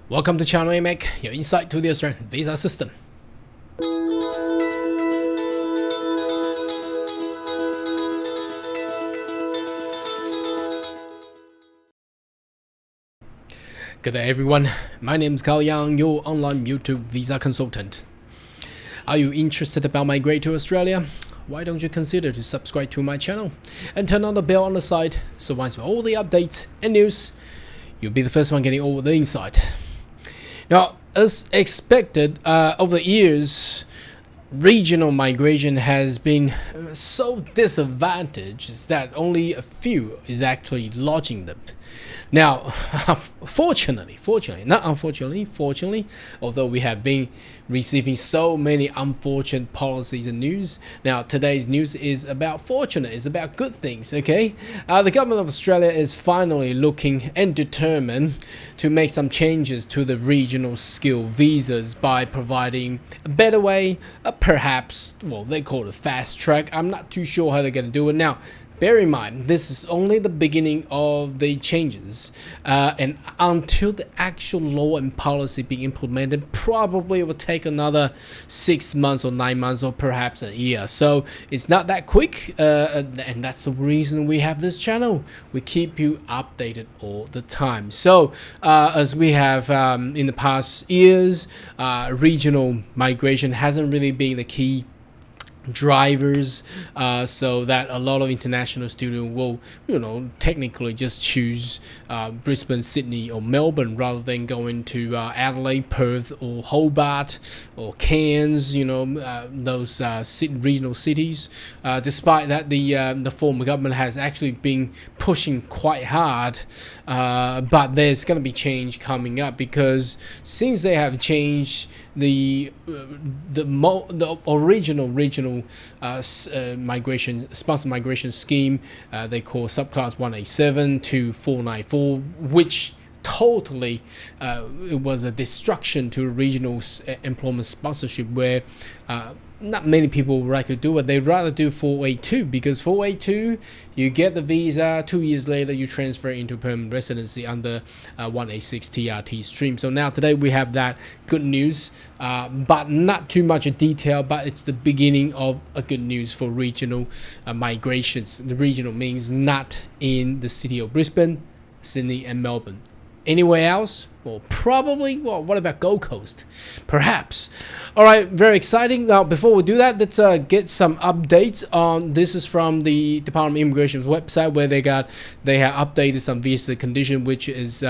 Welcome to Channel AMEC, your insight to the Australian visa system. Good day everyone, my name is Carl Yang, your online YouTube visa consultant. Are you interested about migrate to Australia? Why don't you consider to subscribe to my channel and turn on the bell on the side so once all the updates and news, you'll be the first one getting all the insight. Now, as expected, over the years, regional migration has been so disadvantaged that only a few is actually lodging them. Now, fortunately, although we have been receiving so many unfortunate policies and news, now today's news is about fortunate, it's about good things, okay? The government of Australia is finally looking and determined to make some changes to the regional skill visas by providing a better way, perhaps, well, they call it fast track. I'm not too sure how they're going to do it. Now, bear in mind, this is only the beginning of the changes, and until the actual law and policy being implemented, probably it will take another 6 months or 9 months or perhaps a year. So it's not that quick, and that's the reason we have this channel. We keep you updated all the time. So as we have in the past years, regional migration hasn't really been the key drivers, so that a lot of international students will, technically just choose Brisbane, Sydney or Melbourne rather than going to Adelaide, Perth or Hobart or Cairns, those regional cities, despite that the former government has actually been pushing quite hard, but there's going to be change coming up because since they have changed the original regional migration sponsored migration scheme, they call subclass 187 to 494, which totally it was a destruction to regional employment sponsorship, where not many people would like to do it. They'd rather do 482 because 482 you get the visa, 2 years later you transfer into permanent residency under 186 TRT stream. So now today we have that good news, but not too much in detail, but it's the beginning of a good news for regional migrations. The regional means not in the city of Brisbane, Sydney and Melbourne. Anywhere else? Well, probably. Well, what about Gold Coast? Perhaps. All right, very exciting. Now, before we do that, let's get some updates on. This is from the Department of Immigration's website, where they have updated some visa condition, which is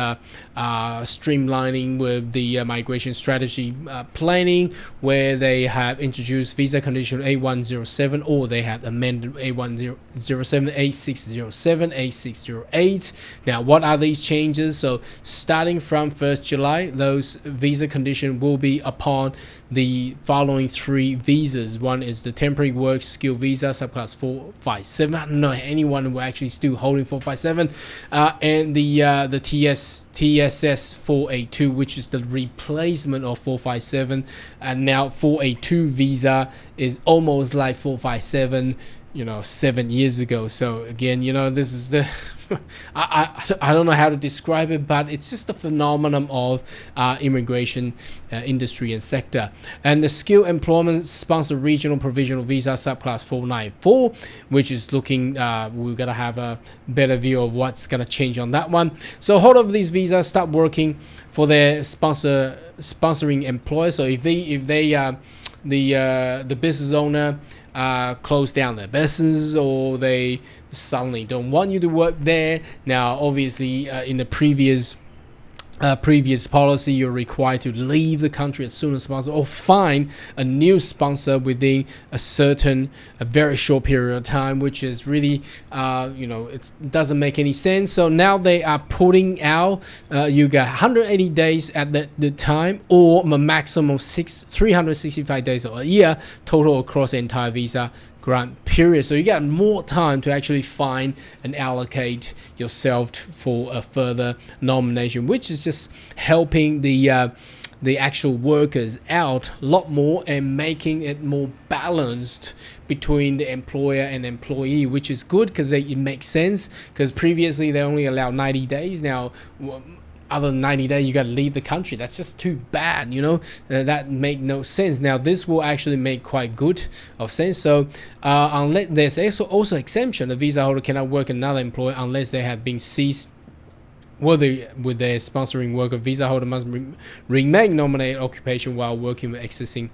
streamlining with the migration strategy planning, where they have introduced visa condition A107, or they have amended A107, A607, A608. Now, what are these changes? So, starting from 1st July, those visa condition will be upon the following 3 visas. One is the temporary work skill visa, subclass 457. I don't know anyone who actually still holding 457, and the TSS 482, which is the replacement of 457, and now 482 visa is almost like 457, 7 years ago. So again, this is the I don't know how to describe it, but it's just a phenomenon of immigration industry and sector. And the skill employment sponsored regional provisional visa subclass 494, which is looking, we're gonna have a better view of what's gonna change on that one. So hold of these visas start working for their sponsoring employer. So if they the business owner close down their business, or they suddenly don't want you to work there. Now, obviously, in the previous policy, you're required to leave the country as soon as possible, or find a new sponsor within a very short period of time, which is really, it doesn't make any sense. So now they are putting out, you got 180 days at the time, or a maximum of 365 days or a year total across the entire visa grant period. So you got more time to actually find and allocate yourself for a further nomination, which is just helping the actual workers out a lot more and making it more balanced between the employer and employee, which is good because it makes sense, because previously they only allowed 90 days. Now other than 90 days you got to leave the country. That's just too bad, that make no sense. Now this will actually make quite good of sense. So unless there's also exemption, the visa holder cannot work another employer unless they have been seized with their sponsoring worker. Visa holder must remain nominated occupation while working with existing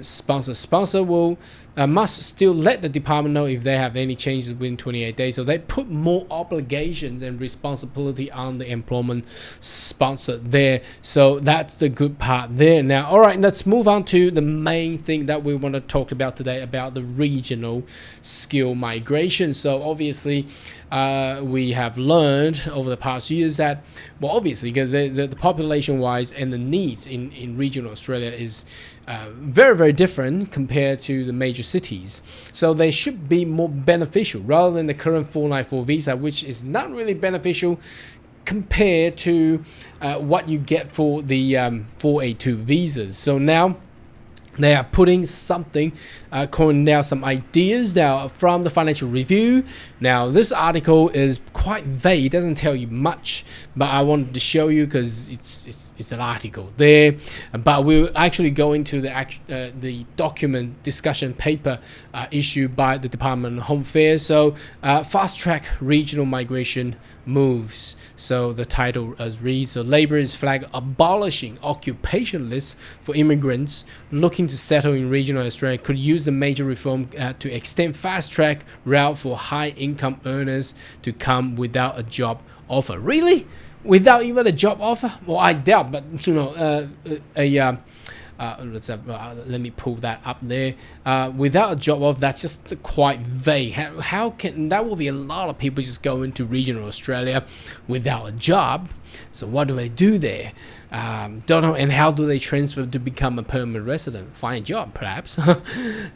sponsor. Sponsor will must still let the department know if they have any changes within 28 days. So they put more obligations and responsibility on the employment sponsor there. So that's the good part there. Now, all right, let's move on to the main thing that we want to talk about today, about the regional skill migration. So obviously, we have learned over the past years that, well, obviously, because the population-wise and the needs in regional Australia is very, very different compared to the major cities. So they should be more beneficial rather than the current 494 visa, which is not really beneficial compared to what you get for the 482 visas. So now they are putting something, calling now some ideas now from the Financial Review. Now this article is quite vague; it doesn't tell you much, but I wanted to show you because it's an article there. But we'll actually go into the document discussion paper issued by the Department of Home Affairs. So fast track regional migration moves. So the title as reads: so Labor is flagged abolishing occupation lists for immigrants looking to settle in regional Australia could use the major reform to extend fast track route for high income earners to come without a job offer. Really? Without even a job offer? Well, I doubt, but let me pull that up there. Without a job offer, that's just quite vague. How can that will be a lot of people just go into regional Australia without a job? So what do they do there? Don't know. And how do they transfer to become a permanent resident? Find a job, perhaps.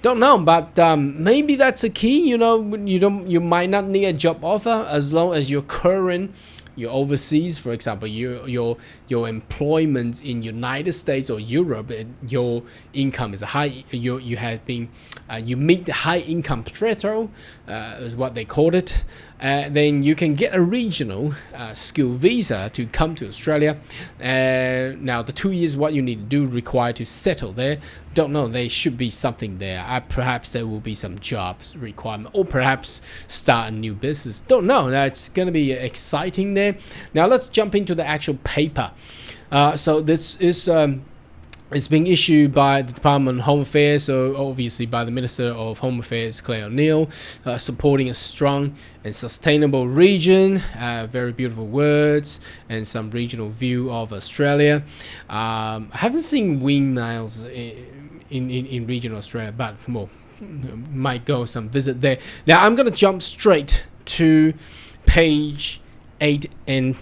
Don't know, but maybe that's a key. You might not need a job offer as long as you're overseas, for example, your employment in United States or Europe, your income is high. You have been you meet the high income threshold, is what they called it. Then you can get a regional skill visa to come to Australia. Now the 2 years what you need to do required to settle there. Don't know. There should be something there. Perhaps there will be some jobs requirement, or perhaps start a new business. Don't know. That's going to be exciting there. Now let's jump into the actual paper. So this is it's being issued by the Department of Home Affairs, so obviously by the Minister of Home Affairs, Claire O'Neil, supporting a strong and sustainable region. Very beautiful words and some regional view of Australia. I haven't seen windmills in regional Australia, but well, might go some visit there. Now I'm going to jump straight to page 8 and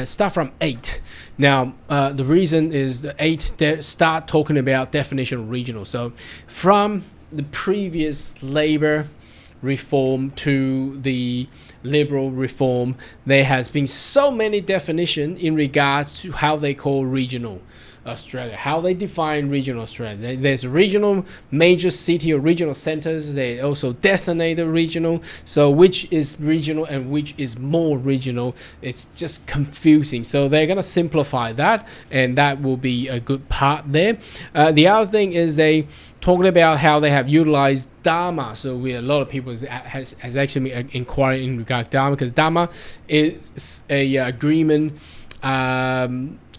start from 8. Now the reason is the 8 start talking about definition of regional. So from the previous Labor reform to the Liberal reform, there has been so many definitions in regards to how they call regional Australia, how they define regional Australia. There's regional major city or regional centers. They also designated regional. So which is regional and which is more regional? It's just confusing. So they're gonna simplify that, and that will be a good part there. The other thing is they talking about how they have utilized DAMA. So a lot of people has actually been inquiring in regard to DAMA, because DAMA is a agreement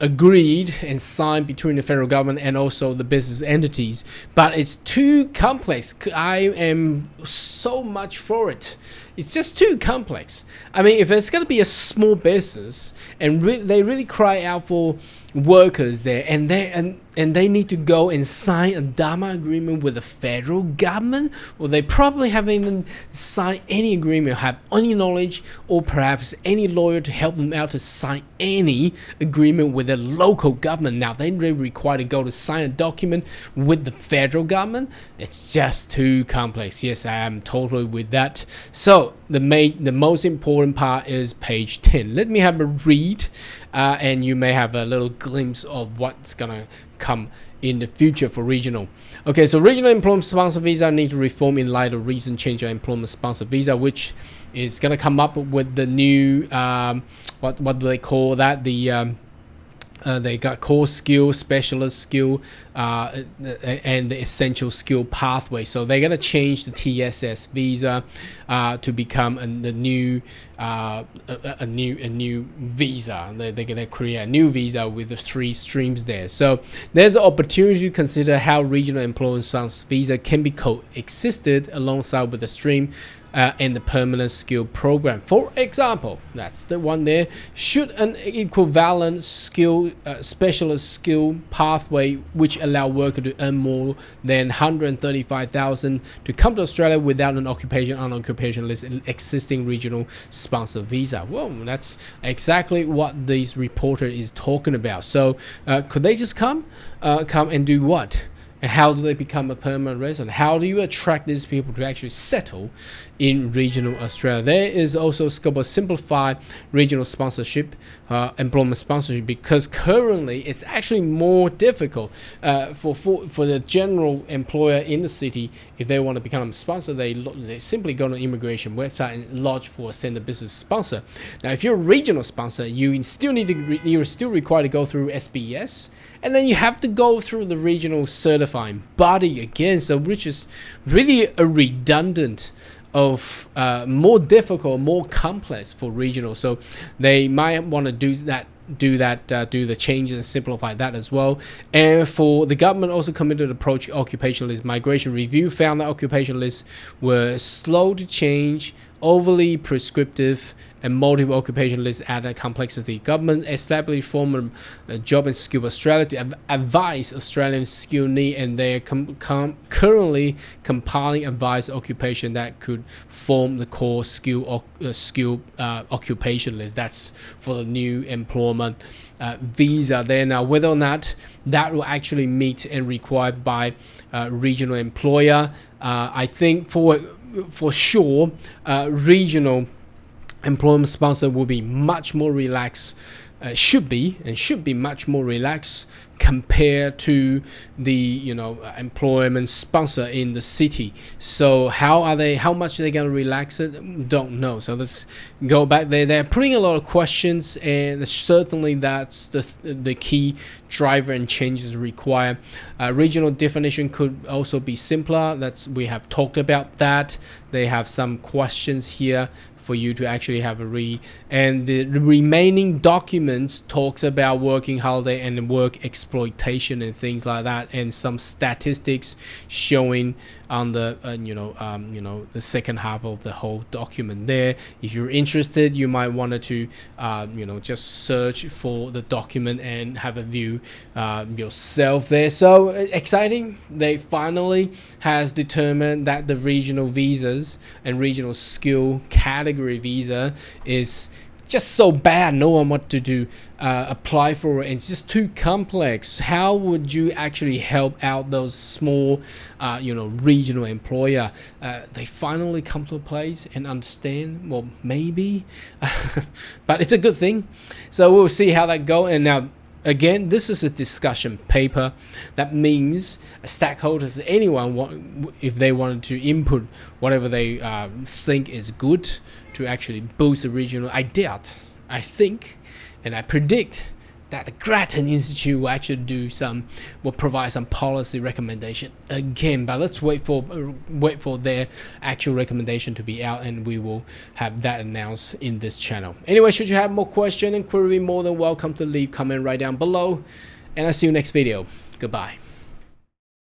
agreed and signed between the federal government and also the business entities, but it's too complex. I am so much for it. It's just too complex. I mean, if it's going to be a small business and they really cry out for workers there, and they need to go and sign a DAMA agreement with the federal government, well, they probably haven't even signed any agreement, have any knowledge, or perhaps any lawyer to help them out to sign any agreement with the local government. Now they're required to go to sign a document with the federal government. It's just too complex. Yes, I am totally with that. So the most important part is page 10. Let me have a read, and you may have a little glimpse of what's gonna come in the future for regional. Okay, so regional employment sponsor visa need to reform in light of recent change of employment sponsor visa, which is gonna come up with the new what do they call that? They got core skill, specialist skill, and the essential skill pathway. So they're gonna change the TSS visa to become a new visa. They're gonna create a new visa with the 3 streams there. So there's an opportunity to consider how regional employment sponsor visa can be coexisted alongside with the stream and the permanent skill program. For example, that's the one there. Should an equivalent skill specialist skill pathway which allow worker to earn more than 135,000 to come to Australia without an occupation on occupation list existing regional sponsor visa? Well, that's exactly what this reporter is talking about. So could they just come and do what? And how do they become a permanent resident? How do you attract these people to actually settle in regional Australia? There is also scope of simplified regional sponsorship, employment sponsorship, because currently it's actually more difficult for the general employer in the city. If they want to become a sponsor, they simply go to the immigration website and lodge for a send a business sponsor. Now, if you're a regional sponsor, you still need to you're still required to go through SBS. And then you have to go through the regional certifying body again, so which is really a redundant of more difficult, more complex for regional. So they might want to do the changes and simplify that as well. And for the government also committed to approach occupation list migration review found that occupation lists were slow to change, overly prescriptive, and multiple occupation lists added complexity. Government established former Job and Skill Australia to advise Australian skill need, and they are currently compiling advice occupation that could form the core skill occupation list. That's for the new employment visa there. Now, whether or not that will actually meet and required by regional employer, I think for sure regional employment sponsor will be much more relaxed, should be much more relaxed compared to the employment sponsor in the city. So how much are they gonna relax it? Don't know. So let's go back there. They're putting a lot of questions, and certainly that's the key driver and changes required. Regional definition could also be simpler. We have talked about that. They have some questions here for you to actually have a read, and the remaining documents talks about working holiday and work exploitation and things like that, and some statistics showing on the the second half of the whole document there. If you're interested, you might want to just search for the document and have a view yourself there. So exciting. They finally has determined that the regional visas and regional skill category visa is just so bad, no one what to do, apply for it, and it's just too complex. How would you actually help out those small regional employer? They finally come to a place and understand, well, maybe but it's a good thing. So we'll see how that go. And now again, this is a discussion paper. That means stakeholders, anyone, if they wanted to input whatever they think is good to actually boost the regional, I think, and I predict that the Grattan Institute will actually will provide some policy recommendation again. But let's wait for their actual recommendation to be out, and we will have that announced in this channel. Anyway, should you have more question and query, more than welcome to leave comment right down below, and I'll see you next video. Goodbye.